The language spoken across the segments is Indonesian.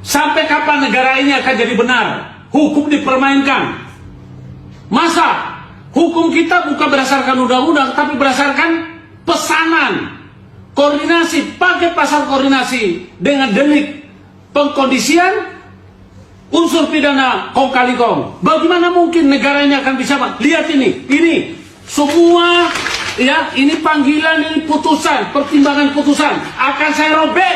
Sampai kapan negara ini akan jadi benar? Hukum dipermainkan. Masa hukum kita bukan berdasarkan undang-undang, tapi berdasarkan pesanan. Koordinasi, pakai pasal koordinasi dengan delik pengkondisian unsur pidana kong kali kong. Bagaimana mungkin negara ini akan bisa? Lihat ini semua ya, ini panggilan, ini putusan, pertimbangan putusan akan saya robek.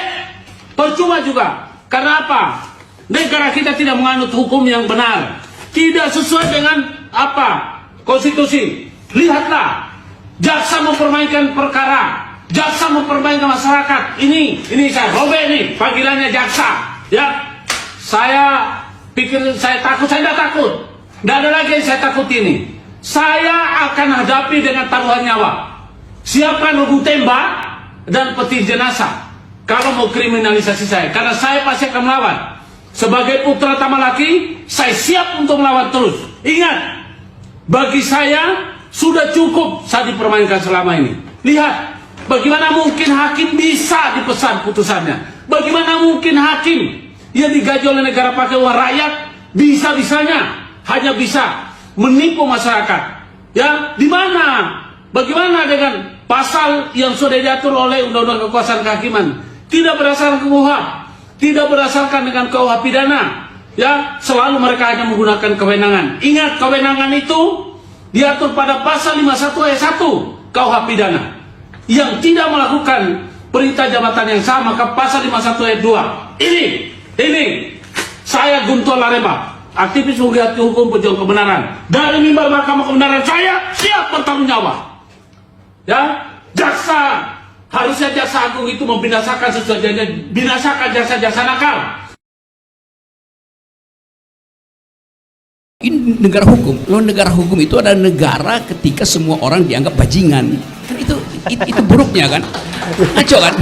Percuma juga. Karena apa? Negara kita tidak menganut hukum yang benar, tidak sesuai dengan apa? Konstitusi. Lihatlah, jaksa mempermainkan perkara, jaksa mempermainkan masyarakat. Ini saya robek nih panggilannya jaksa. Ya, saya pikir saya takut, saya tidak takut. Tidak ada lagi yang saya takut ini. Saya akan hadapi dengan taruhan nyawa. Siapkan regu tembak dan peti jenazah kalau mau kriminalisasi saya, karena saya pasti akan melawan. Sebagai putra Tamalaki, saya siap untuk melawan terus. Ingat, bagi saya sudah cukup saya dipermainkan selama ini. Lihat, bagaimana mungkin hakim bisa dipesan putusannya? Bagaimana mungkin hakim yang digaji oleh negara pakai uang rakyat bisa-bisanya hanya bisa menipu masyarakat? Ya, di mana? Bagaimana dengan pasal yang sudah diatur oleh Undang-Undang Kekuasaan Kehakiman? Tidak berdasarkan KUHP, tidak berdasarkan dengan KUHP pidana. Ya, selalu mereka hanya menggunakan kewenangan. Ingat, kewenangan itu diatur pada pasal 51 ayat 1 KUHP pidana. Yang tidak melakukan perintah jabatan yang sama ke pasal 51 ayat 2. Ini saya Guntur Laremba, aktivis penggiat hukum pejuang kebenaran. Dari mimbar Mahkamah Kebenaran saya siap bertanggung jawab. Ya, jaksa, harusnya jaksa agung itu membinasakan sesuatunya, binasakan jaksa-jaksa nakal. Ini negara hukum. Loh, negara hukum itu adalah negara ketika semua orang dianggap bajingan. Kan itu buruknya kan? Ngaco kan?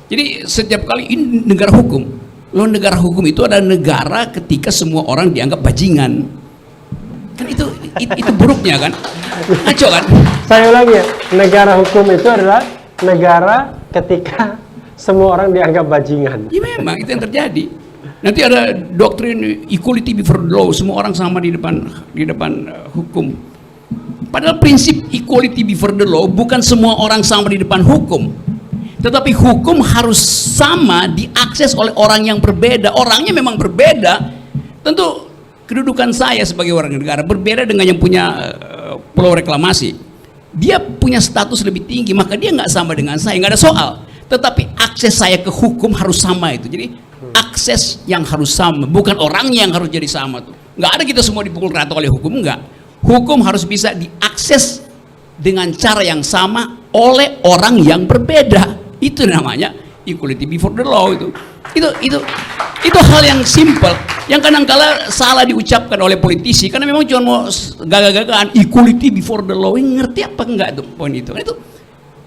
Jadi setiap kali ini negara hukum. Loh, negara hukum itu adalah negara ketika semua orang dianggap bajingan. Kan itu buruknya kan? Ngaco kan? Saya ulangi ya, negara hukum itu adalah negara ketika semua orang dianggap bajingan. Ya memang itu yang terjadi. Nanti ada doktrin equality before the law, semua orang sama di depan hukum. Padahal prinsip equality before the law bukan semua orang sama di depan hukum, tetapi hukum harus sama diakses oleh orang yang berbeda. Orangnya memang berbeda. Tentu kedudukan saya sebagai warga negara berbeda dengan yang punya pulau reklamasi. Dia punya status lebih tinggi, maka dia nggak sama dengan saya, nggak ada soal. Tetapi akses saya ke hukum harus sama itu. Jadi akses yang harus sama, bukan orangnya yang harus jadi sama tuh. Nggak ada kita semua dipukul rata oleh hukum, nggak. Hukum harus bisa diakses dengan cara yang sama oleh orang yang berbeda. Itu namanya equality before the law. Itu hal yang simple yang kadang-kala salah diucapkan oleh politisi karena memang cuma mau gagah-gagahan equality before the law. Ngerti apa enggak tuh poin itu?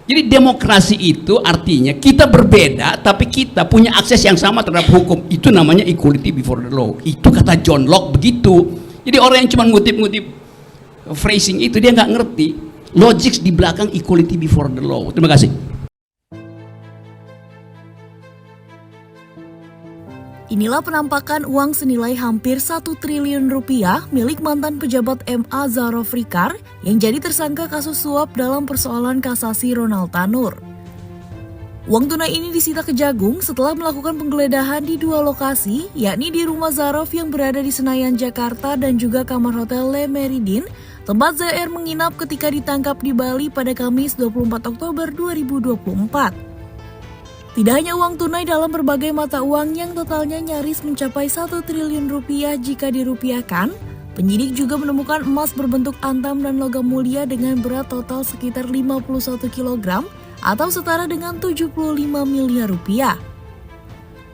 Jadi demokrasi itu artinya kita berbeda tapi kita punya akses yang sama terhadap hukum. Itu namanya equality before the law. Itu kata John Locke begitu. Jadi orang yang cuma ngutip-ngutip phrasing itu dia nggak ngerti logik di belakang equality before the law. Terima kasih. Inilah penampakan uang senilai hampir 1 triliun rupiah milik mantan pejabat MA Zarof Rikar yang jadi tersangka kasus suap dalam persoalan kasasi Ronald Tanur. Uang tunai ini disita Kejagung setelah melakukan penggeledahan di 2 lokasi, yakni di rumah Zarof yang berada di Senayan, Jakarta dan juga kamar hotel Le Meridin, tempat ZR menginap ketika ditangkap di Bali pada Kamis 24 Oktober 2024. Tidak hanya uang tunai dalam berbagai mata uang yang totalnya nyaris mencapai 1 triliun rupiah jika dirupiahkan, penyidik juga menemukan emas berbentuk antam dan logam mulia dengan berat total sekitar 51 kg atau setara dengan 75 miliar rupiah.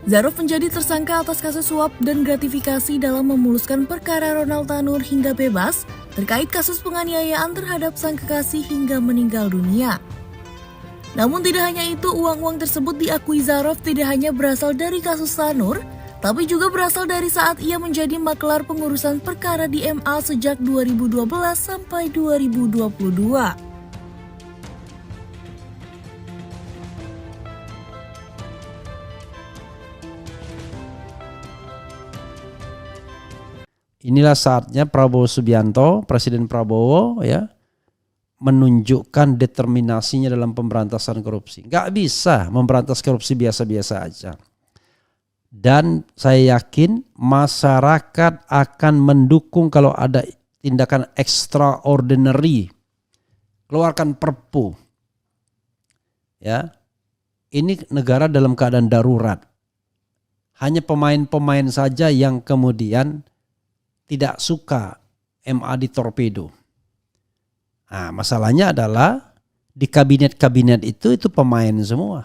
Zarof menjadi tersangka atas kasus suap dan gratifikasi dalam memuluskan perkara Ronald Tanur hingga bebas terkait kasus penganiayaan terhadap sang kekasih hingga meninggal dunia. Namun tidak hanya itu, uang-uang tersebut diakui Zarof tidak hanya berasal dari kasus Tanur, tapi juga berasal dari saat ia menjadi makelar pengurusan perkara di MA sejak 2012 sampai 2022. Inilah saatnya Prabowo Subianto, Presiden Prabowo ya, menunjukkan determinasinya dalam pemberantasan korupsi. Nggak bisa memberantas korupsi biasa-biasa aja. Dan saya yakin masyarakat akan mendukung kalau ada tindakan extraordinary. Keluarkan Perpu. Ya. Ini negara dalam keadaan darurat. Hanya pemain-pemain saja yang kemudian tidak suka MA ditorpedo. Nah, masalahnya adalah di kabinet-kabinet itu pemain semua.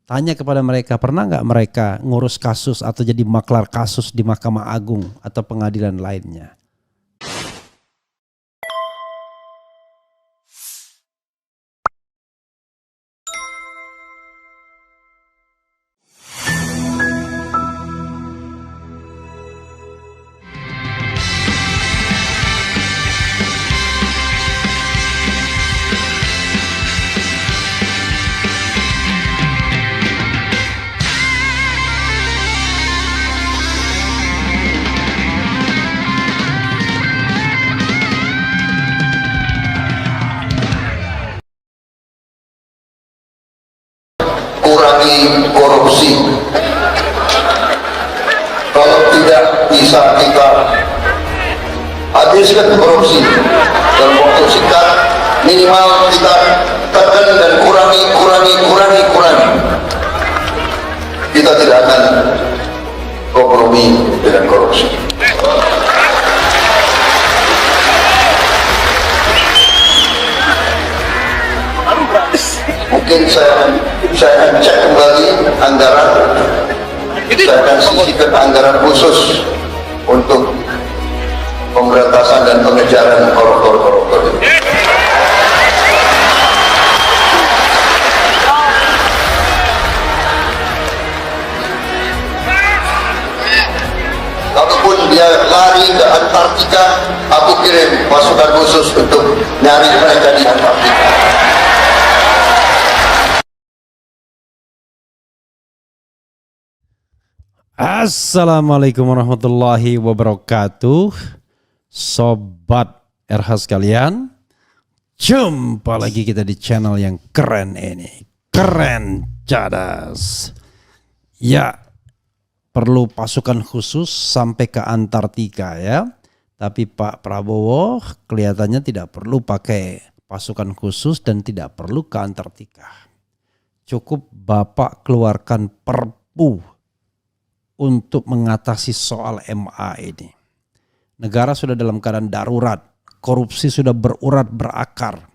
Tanya kepada mereka, pernah nggak mereka ngurus kasus atau jadi maklar kasus di Mahkamah Agung atau pengadilan lainnya? Kurangi korupsi. Kalau tidak bisa kita habiskan korupsi dalam waktu singkat, minimal kita tekan dan kurangi. Kita tidak akan kompromi dengan korupsi. Mungkin saya akan cek kembali anggaran, saya akan sisihkan anggaran khusus untuk pemberantasan dan pengejaran koruptor ini. Kalaupun dia lari ke Antartika, aku kirim pasukan khusus untuk nyari mereka di Antartika. Assalamualaikum warahmatullahi wabarakatuh. Sobat RH sekalian, jumpa lagi kita di channel yang keren ini. Keren cadas. Ya, perlu pasukan khusus sampai ke Antartika ya. Tapi Pak Prabowo kelihatannya tidak perlu pakai pasukan khusus dan tidak perlu ke Antartika. Cukup Bapak keluarkan Perpu untuk mengatasi soal MA ini. Negara sudah dalam keadaan darurat, korupsi sudah berurat berakar,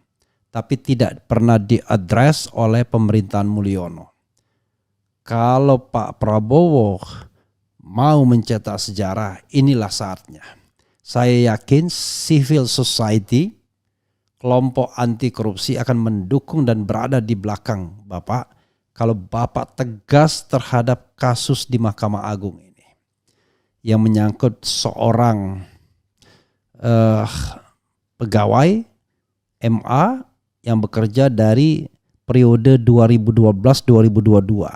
tapi tidak pernah diadres oleh pemerintahan Mulyono. Kalau Pak Prabowo mau mencetak sejarah, inilah saatnya. Saya yakin civil society, kelompok anti korupsi akan mendukung dan berada di belakang Bapak kalau Bapak tegas terhadap kasus di Mahkamah Agung ini yang menyangkut seorang pegawai MA yang bekerja dari periode 2012-2022.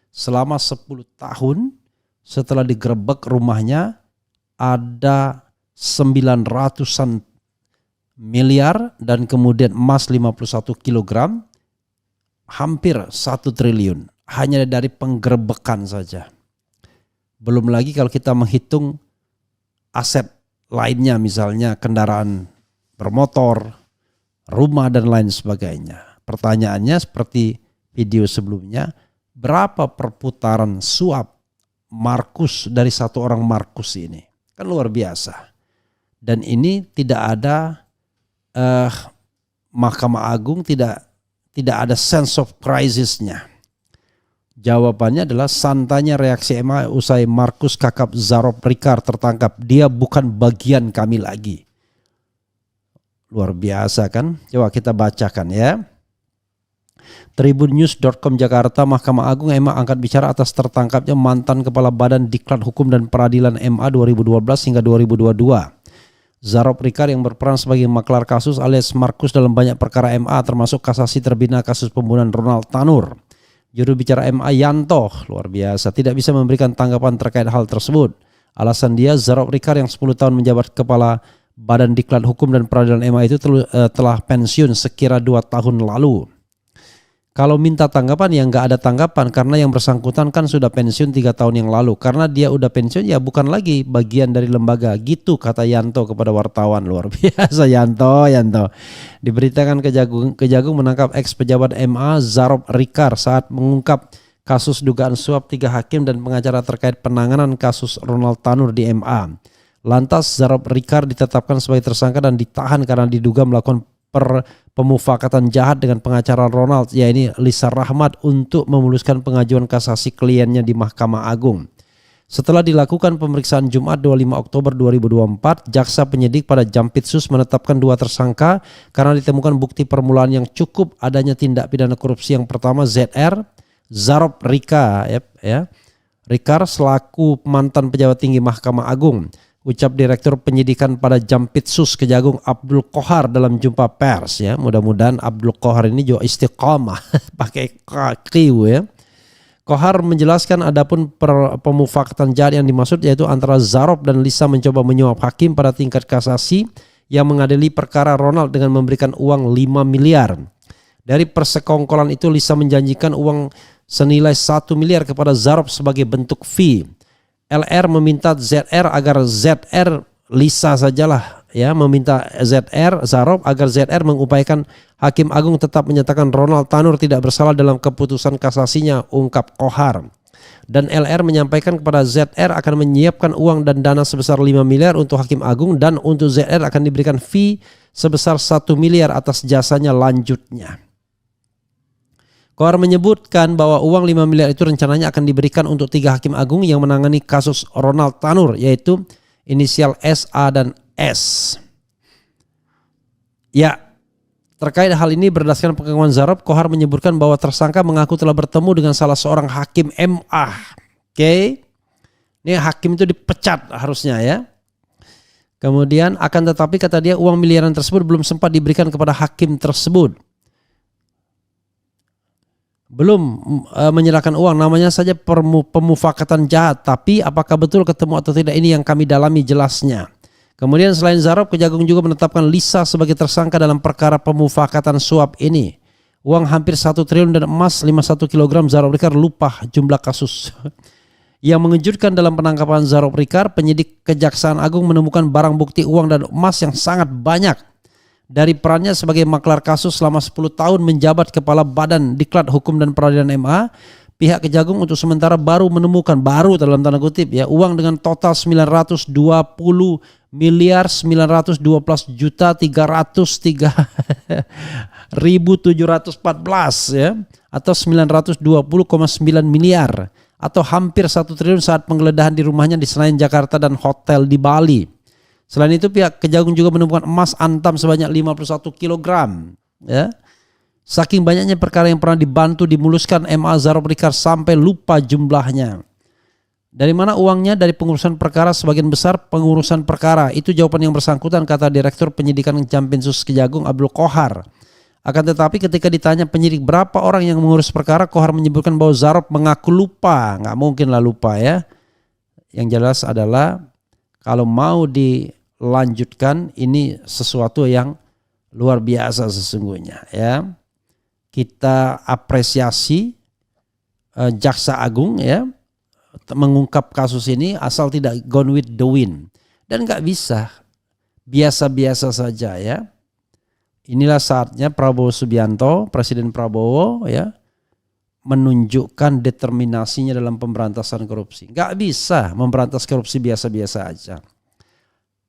Selama 10 tahun setelah digerebek rumahnya ada 900-an miliar dan kemudian emas 51 kilogram. Hampir 1 triliun hanya dari penggerebekan saja. Belum lagi kalau kita menghitung aset lainnya, misalnya kendaraan bermotor, rumah dan lain sebagainya. Pertanyaannya seperti video sebelumnya, berapa perputaran suap Markus dari satu orang Markus ini? Kan luar biasa. Dan ini tidak ada Mahkamah Agung tidak ada sense of crisisnya. Jawabannya adalah santainya reaksi MA usai Markus Kakap Zarob Rikar tertangkap. Dia bukan bagian kami lagi. Luar biasa kan? Coba kita bacakan ya. Tribunnews.com Jakarta, Mahkamah Agung MA angkat bicara atas tertangkapnya mantan Kepala Badan Diklat Hukum dan Peradilan MA 2012 hingga 2022. Zarob Rikar yang berperan sebagai maklar kasus alias Markus dalam banyak perkara MA termasuk kasasi terbina kasus pembunuhan Ronald Tanur. Juru bicara MA Yanto, luar biasa, tidak bisa memberikan tanggapan terkait hal tersebut. Alasan dia, Zarob Rikar yang 10 tahun menjabat Kepala Badan Diklat Hukum dan Peradilan MA itu telah pensiun sekira 2 tahun lalu. Kalau minta tanggapan ya nggak ada tanggapan karena yang bersangkutan kan sudah pensiun 3 tahun yang lalu. Karena dia udah pensiun ya bukan lagi bagian dari lembaga. Gitu kata Yanto kepada wartawan. Luar biasa Yanto. Diberitakan Kejagung menangkap ex pejabat MA Zarob Rikar saat mengungkap kasus dugaan suap 3 hakim dan pengacara terkait penanganan kasus Ronald Tanur di MA. Lantas Zarob Rikar ditetapkan sebagai tersangka dan ditahan karena diduga melakukan pemufakatan jahat dengan pengacara Ronald, yaitu Lisa Rahmat, untuk memuluskan pengajuan kasasi kliennya di Mahkamah Agung. Setelah dilakukan pemeriksaan Jumat 25 Oktober 2024, jaksa penyidik pada Jampitsus menetapkan 2 tersangka karena ditemukan bukti permulaan yang cukup adanya tindak pidana korupsi. Yang pertama ZR, Zarob Rikar, Rikar selaku mantan pejabat tinggi Mahkamah Agung. Ucap Direktur Penyidikan pada Jampitsus Kejagung Abdul Qohar dalam jumpa pers ya. Mudah-mudahan Abdul Qohar ini juga istiqamah pakai Q ya. Qohar menjelaskan adapun pemufakatan jahat yang dimaksud yaitu antara Zarob dan Lisa mencoba menyuap hakim pada tingkat kasasi yang mengadili perkara Ronald dengan memberikan uang 5 miliar. Dari persekongkolan itu Lisa menjanjikan uang senilai 1 miliar kepada Zarob sebagai bentuk fee. LR meminta ZR agar ZR Lisa sajalah ya, meminta ZR Zarob agar ZR mengupayakan Hakim Agung tetap menyatakan Ronald Tanur tidak bersalah dalam keputusan kasasinya, ungkap Qohar. Dan LR menyampaikan kepada ZR akan menyiapkan uang dan dana sebesar 5 miliar untuk Hakim Agung dan untuk ZR akan diberikan fee sebesar 1 miliar atas jasanya lanjutnya. Qohar menyebutkan bahwa uang 5 miliar itu rencananya akan diberikan untuk 3 hakim agung yang menangani kasus Ronald Tanur, yaitu inisial S, A, dan S. Ya, terkait hal ini berdasarkan pengakuan Zarob, Qohar menyebutkan bahwa tersangka mengaku telah bertemu dengan salah seorang hakim MA. Oke. Ini hakim itu dipecat harusnya ya. Kemudian akan tetapi kata dia uang miliaran tersebut belum sempat diberikan kepada hakim tersebut. Belum menyerahkan uang, namanya saja pemufakatan jahat, tapi apakah betul ketemu atau tidak ini yang kami dalami jelasnya. Kemudian selain Zarob, Kejagung juga menetapkan Lisa sebagai tersangka dalam perkara pemufakatan suap ini. Uang hampir 1 triliun dan emas 51 kg Zarob Rikar lupa jumlah kasus. Yang mengejutkan dalam penangkapan Zarob Rikar, penyidik Kejaksaan Agung menemukan barang bukti uang dan emas yang sangat banyak. Dari perannya sebagai maklar kasus selama 10 tahun menjabat Kepala Badan Diklat Hukum dan Peradilan MA, pihak Kejagung untuk sementara baru menemukan, baru dalam tanda kutip ya, uang dengan total 920 miliar 912 juta 303.714 ya, atau 920,9 miliar atau hampir 1 triliun saat penggeledahan di rumahnya di Senayan Jakarta dan hotel di Bali. Selain itu pihak Kejagung juga menemukan emas antam sebanyak 51 kg ya. Saking banyaknya perkara yang pernah dibantu dimuluskan MA Zarob Rikar sampai lupa jumlahnya. Dari mana uangnya? Dari pengurusan perkara, sebagian besar pengurusan perkara. Itu jawaban yang bersangkutan, kata Direktur Penyidikan Jampitsus Kejagung Abdul Qohar. Akan tetapi ketika ditanya penyidik berapa orang yang mengurus perkara, Qohar menyebutkan bahwa Zarob mengaku lupa. Nggak mungkin lah lupa ya. Yang jelas adalah kalau mau dilanjutkan ini sesuatu yang luar biasa sesungguhnya ya. Kita apresiasi Jaksa Agung ya mengungkap kasus ini asal tidak gone with the wind, dan nggak bisa biasa-biasa saja ya. Inilah saatnya Prabowo Subianto, Presiden Prabowo ya, menunjukkan determinasinya dalam pemberantasan korupsi. Nggak bisa memberantas korupsi biasa-biasa aja.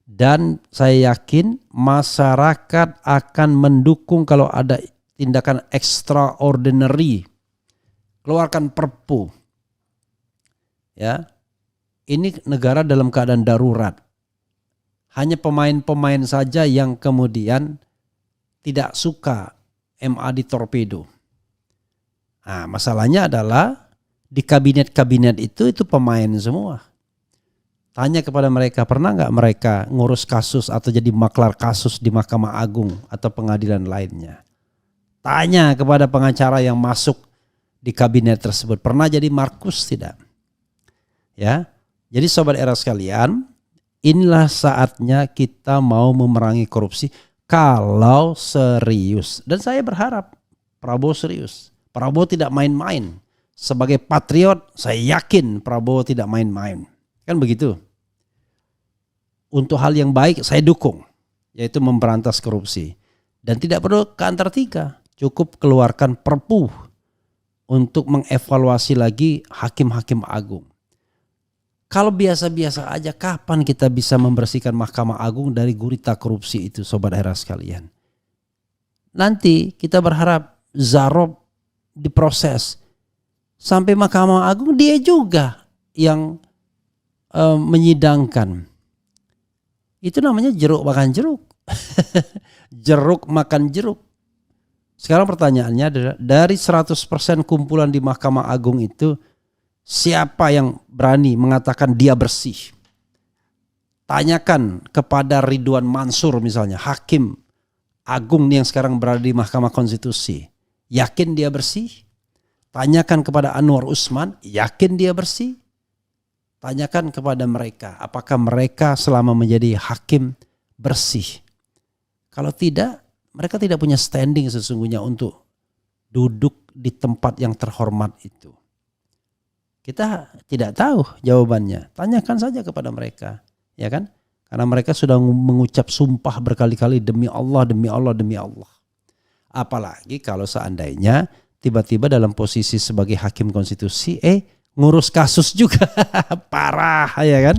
Dan saya yakin masyarakat akan mendukung kalau ada tindakan extraordinary, keluarkan perpu. Ya. Ini negara dalam keadaan darurat. Hanya pemain-pemain saja yang kemudian tidak suka MA ditorpedo. Nah, masalahnya adalah di kabinet-kabinet itu pemain semua. Tanya kepada mereka, pernah nggak mereka ngurus kasus atau jadi maklar kasus di Mahkamah Agung atau pengadilan lainnya? Tanya kepada pengacara yang masuk di kabinet tersebut, pernah jadi Markus tidak? Ya, jadi sobat era sekalian, inilah saatnya kita mau memerangi korupsi kalau serius. Dan saya berharap Prabowo serius. Prabowo tidak main-main. Sebagai patriot, saya yakin Prabowo tidak main-main. Kan begitu. Untuk hal yang baik saya dukung, yaitu memberantas korupsi. Dan tidak perlu ke Antartika, cukup keluarkan perpu untuk mengevaluasi lagi hakim-hakim agung. Kalau biasa-biasa aja, kapan kita bisa membersihkan Mahkamah Agung dari gurita korupsi itu, sobat era sekalian? Nanti kita berharap Zarob diproses sampai Mahkamah Agung, dia juga yang menyidangkan. Itu namanya jeruk makan jeruk. Jeruk makan jeruk. Sekarang pertanyaannya adalah, dari 100% kumpulan di Mahkamah Agung itu, siapa yang berani mengatakan dia bersih? Tanyakan kepada Ridwan Mansur misalnya, hakim agung yang sekarang berada di Mahkamah Konstitusi. Yakin dia bersih? Tanyakan kepada Anwar Usman, yakin dia bersih? Tanyakan kepada mereka, apakah mereka selama menjadi hakim bersih? Kalau tidak, mereka tidak punya standing sesungguhnya untuk duduk di tempat yang terhormat itu. Kita tidak tahu jawabannya. Tanyakan saja kepada mereka, ya kan? Karena mereka sudah mengucap sumpah berkali-kali, demi Allah, demi Allah, demi Allah. Apalagi kalau seandainya tiba-tiba dalam posisi sebagai hakim konstitusi, ngurus kasus juga. Parah, ya kan?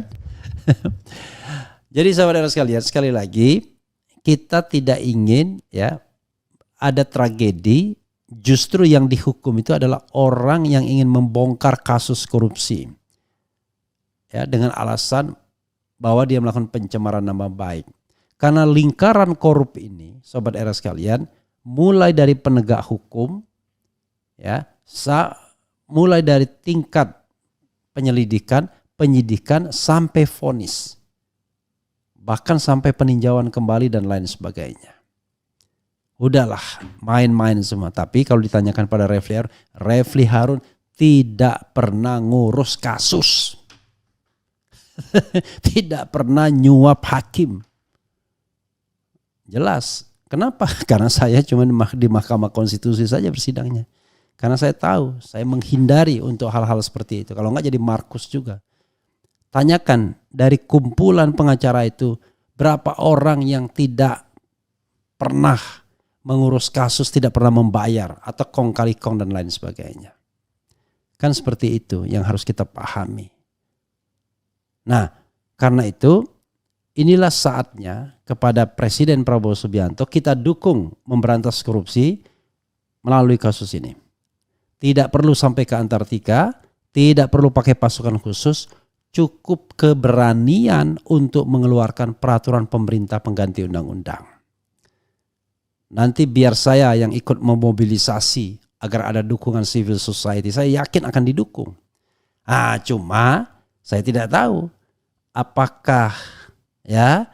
Jadi saudara sekalian, sekali lagi kita tidak ingin ya ada tragedi. Justru yang dihukum itu adalah orang yang ingin membongkar kasus korupsi, ya, dengan alasan bahwa dia melakukan pencemaran nama baik. Karena lingkaran korup ini, sobat era sekalian, mulai dari penegak hukum, ya, mulai dari tingkat penyelidikan, penyidikan sampai vonis, bahkan sampai peninjauan kembali dan lain sebagainya. Udahlah, main-main semua. Tapi kalau ditanyakan pada Refli Harun tidak pernah ngurus kasus. Tidak pernah nyuap hakim. Jelas. Kenapa? Karena saya cuma di Mahkamah Konstitusi saja bersidangnya. Karena saya tahu, saya menghindari untuk hal-hal seperti itu. Kalau enggak jadi Markus juga. Tanyakan dari kumpulan pengacara itu, berapa orang yang tidak pernah mengurus kasus, tidak pernah membayar, atau kong kali kong dan lain sebagainya. Kan seperti itu yang harus kita pahami. Nah, karena itu inilah saatnya kepada Presiden Prabowo Subianto kita dukung memberantas korupsi melalui kasus ini. Tidak perlu sampai ke Antartika, tidak perlu pakai pasukan khusus, cukup keberanian untuk mengeluarkan peraturan pemerintah pengganti undang-undang. Nanti biar saya yang ikut memobilisasi agar ada dukungan civil society. Saya yakin akan didukung. Cuma saya tidak tahu apakah ya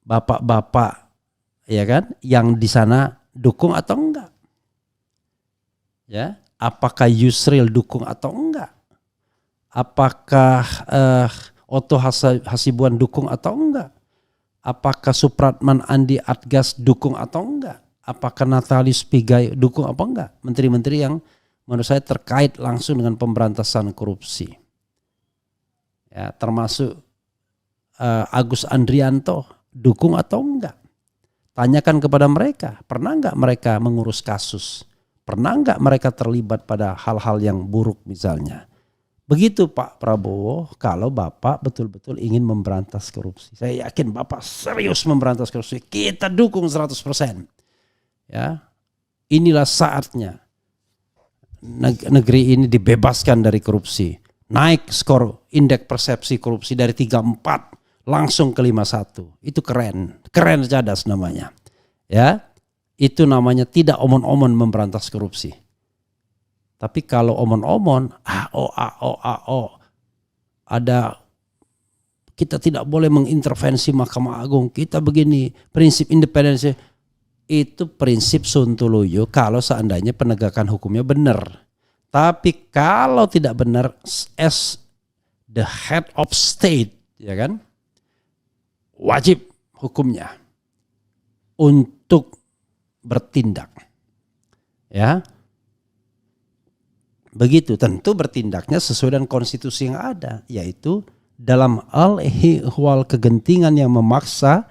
bapak-bapak ya kan yang di sana dukung atau enggak. Ya, apakah Yusril dukung atau enggak? Apakah Otto Hasibuan dukung atau enggak? Apakah Supratman Andi Adgas dukung atau enggak? Apakah Natalius Pigai dukung apa enggak? Menteri-menteri yang menurut saya terkait langsung dengan pemberantasan korupsi. Ya, termasuk Agus Andrianto dukung atau enggak? Tanyakan kepada mereka, pernah enggak mereka mengurus kasus? Pernah enggak mereka terlibat pada hal-hal yang buruk misalnya? Begitu Pak Prabowo, kalau Bapak betul-betul ingin memberantas korupsi. Saya yakin Bapak serius memberantas korupsi. Kita dukung 100%. Ya, inilah saatnya. negeri ini dibebaskan dari korupsi. Naik skor indeks persepsi korupsi dari 34 langsung ke 51. Itu keren. Keren Cadas namanya. Ya. Itu namanya tidak omon-omon memberantas korupsi. Tapi kalau omon-omon, ada kita tidak boleh mengintervensi Mahkamah Agung, kita begini, prinsip independensi, itu prinsip sontoloyo kalau seandainya penegakan hukumnya benar. Tapi kalau tidak benar, as the head of state, ya kan, wajib hukumnya untuk bertindak, ya. Begitu, tentu bertindaknya sesuai dengan konstitusi yang ada, yaitu dalam hal ihwal kegentingan yang memaksa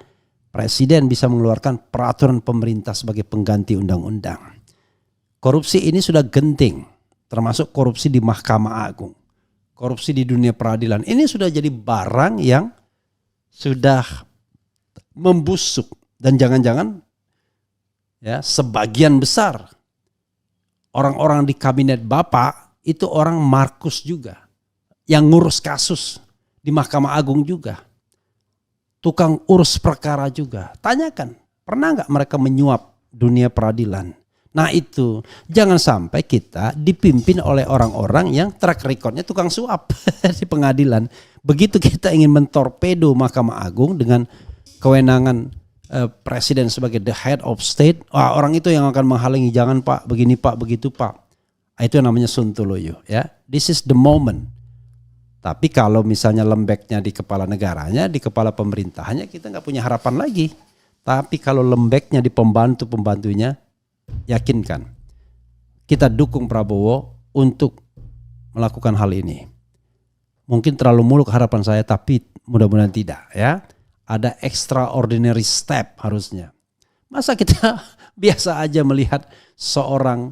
presiden bisa mengeluarkan peraturan pemerintah sebagai pengganti undang-undang. Korupsi ini sudah genting, termasuk korupsi di Mahkamah Agung, korupsi di dunia peradilan. Ini sudah jadi barang yang sudah membusuk, dan jangan-jangan ya sebagian besar orang-orang di kabinet Bapak itu orang Markus juga, yang ngurus kasus di Mahkamah Agung juga, tukang urus perkara juga. Tanyakan, pernah nggak mereka menyuap dunia peradilan? Nah itu, jangan sampai kita dipimpin oleh orang-orang yang track recordnya tukang suap di pengadilan. Begitu kita ingin mentorpedo Mahkamah Agung dengan kewenangan presiden sebagai the head of state, orang itu yang akan menghalangi, jangan Pak, begini Pak, begitu Pak. Itu yang namanya sontoloyo, ya. This is the moment. Tapi kalau misalnya lembeknya di kepala negaranya, di kepala pemerintahannya, kita nggak punya harapan lagi. Tapi kalau lembeknya di pembantu-pembantunya, yakinkan, kita dukung Prabowo untuk melakukan hal ini. Mungkin terlalu muluk harapan saya, tapi mudah-mudahan tidak, ya. Ada extraordinary step harusnya. Masa kita biasa aja melihat seorang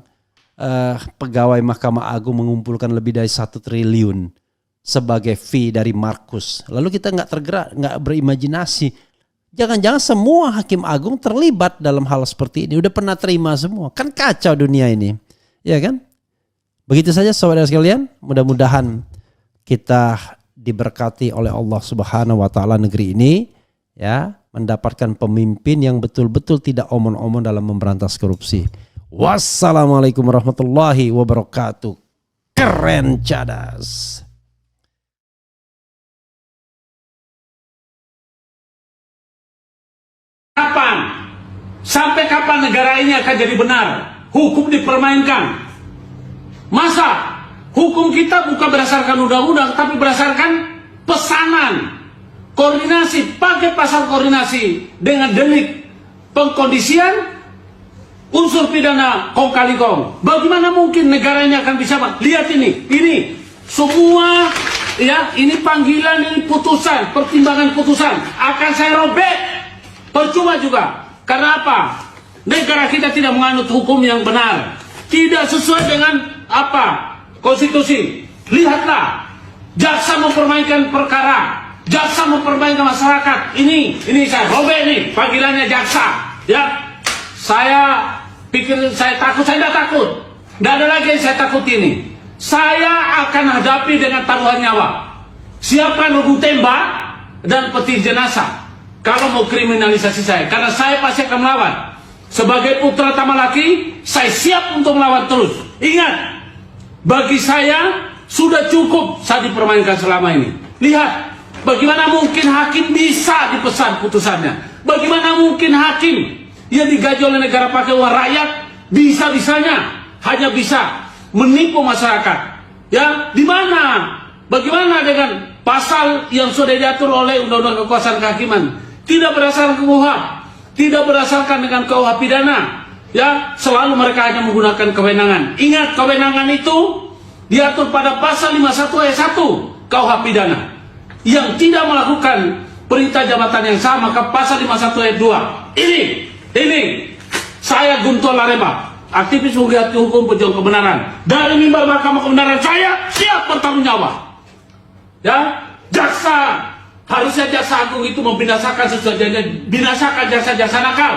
pegawai Mahkamah Agung mengumpulkan lebih dari 1 triliun sebagai fee dari Markus. Lalu kita nggak tergerak, nggak berimajinasi. Jangan-jangan semua hakim agung terlibat dalam hal seperti ini. Udah pernah terima semua. Kan kacau dunia ini. Ya kan? Begitu saja saudara sekalian. Mudah-mudahan kita diberkati oleh Allah Subhanahu wa taala negeri ini, ya, mendapatkan pemimpin yang betul-betul tidak omon-omon dalam memberantas korupsi. Wassalamualaikum warahmatullahi wabarakatuh. Keren Cadas. Kapan? Sampai kapan negara ini akan jadi benar? Hukum dipermainkan. Masa hukum kita bukan berdasarkan undang-undang, tapi berdasarkan pesanan. Koordinasi, pakai pasal koordinasi dengan delik pengkondisian unsur pidana kong kali kong. Bagaimana mungkin negara ini akan bisa? Lihat ini semua, ya, ini panggilan, ini putusan, pertimbangan putusan akan saya robek. Percuma juga. Karena apa? Negara kita tidak menganut hukum yang benar, tidak sesuai dengan apa? Konstitusi. Lihatlah, jaksa mempermainkan perkara, jaksa mempermainkan masyarakat. Ini saya robek nih panggilannya jaksa. Ya, saya pikir saya takut, saya tidak takut. Tidak ada lagi yang saya takut ini. Saya akan hadapi dengan taruhan nyawa. Siapkan regu tembak dan peti jenazah kalau mau kriminalisasi saya, karena saya pasti akan melawan. Sebagai putra tamalaki, saya siap untuk melawan terus. Ingat, bagi saya sudah cukup saya dipermainkan selama ini. Lihat, bagaimana mungkin hakim bisa dipesan putusannya? Bagaimana mungkin hakim yang digaji oleh negara pakai uang rakyat bisa-bisanya hanya bisa menipu masyarakat? Ya, di mana? Bagaimana dengan pasal yang sudah diatur oleh Undang-Undang Kekuasaan Kehakiman? Tidak berdasarkan KUHP, tidak berdasarkan dengan KUH pidana. Ya, selalu mereka hanya menggunakan kewenangan. Ingat, kewenangan itu diatur pada pasal 51 ayat 1 KUH pidana. Yang tidak melakukan perintah jabatan yang sama ke pasal 51 ayat 2. Ini saya Guntur Laremba, aktivis penggiat hukum pejuang kebenaran. Dari mimbar Mahkamah Kebenaran saya siap bertanggung jawab. Ya, jaksa, harusnya jaksa agung itu membinasakan sesuatu, binasakan jaksa-jaksa nakal.